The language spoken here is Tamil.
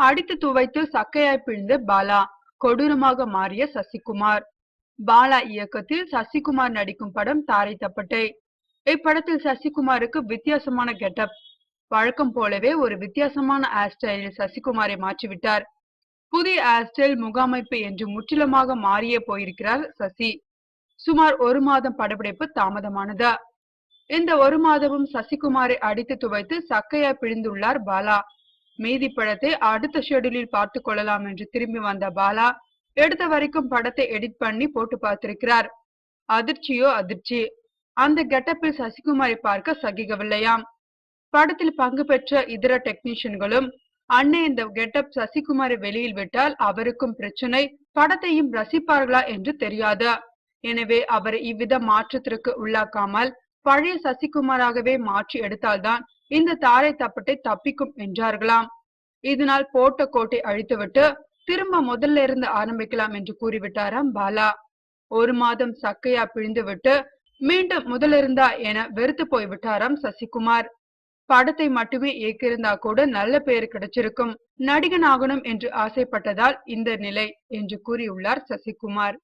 அடித்து துவைத்து சக்கையாய் பிழிந்த பாலா, கொடூரமாக மாறிய சசிகுமார். பாலா இயக்கத்தில் சசிகுமார் நடிக்கும் படம் தாரை தப்பட்டை. இப்படத்தில் சசிகுமாருக்கு வித்தியாசமான கெட்டப். வழக்கம் போலவே ஒரு வித்தியாசமான ஹேர் ஸ்டைலில் சசிகுமாரை மாற்றிவிட்டார். புதிய ஹேர் ஸ்டைல், முகாமைப்பு என்று முற்றிலுமாக மாறியே போயிருக்கிறார் சசி. சுமார் 1 மாதம் படப்பிடிப்பு தாமதமானது. இந்த 1 மாதமும் சசிகுமாரை அடித்து துவைத்து சக்கையாய் பிழிந்துள்ளார் பாலா. மீதி படத்தை அடுத்த ஷெட்யூலில் பார்த்து கொள்ளலாம் என்று திரும்பி வந்த பாலா, எடுத்த வரைக்கும் படத்தை எடிட் பண்ணி போட்டு பார்த்திருக்கிறார். அதிர்ச்சியோ அதிர்ச்சி. அந்த கெட்டப்பில் சசிகுமாரை பார்க்க சகிக்கவில்லையாம். படத்தில் பங்கு பெற்ற இதர டெக்னீஷியன்களும், அண்ணே இந்த கெட்டப் சசிகுமாரை வெளியில் விட்டால் அவருக்கும் பிரச்சனை, படத்தையும் ரசிப்பார்களா என்று தெரியாது. எனவே அவரை இவ்வித மாற்றத்திற்கு உள்ளாக்காமல் பழைய சசிகுமாராகவே மாற்றி எடுத்தால்தான் இந்த தாரை தப்பட்டை தப்பிக்கும் என்றார்களாம். இதனால் போட்ட கோட்டை அழித்துவிட்டு திரும்ப முதல்ல இருந்து ஆரம்பிக்கலாம் என்று கூறிவிட்டாராம் பாலா. 1 மாதம் சக்கையா பிழிந்துவிட்டு மீண்டும் முதலிருந்தா என வெறுத்து போய்விட்டாராம் சசிகுமார். படத்தை மட்டுமே இயக்கியிருந்தா கூட நல்ல பெயர் கிடைச்சிருக்கும், நடிகன் ஆகணும் என்று ஆசைப்பட்டதால் இந்த நிலை என்று கூறியுள்ளார் சசிகுமார்.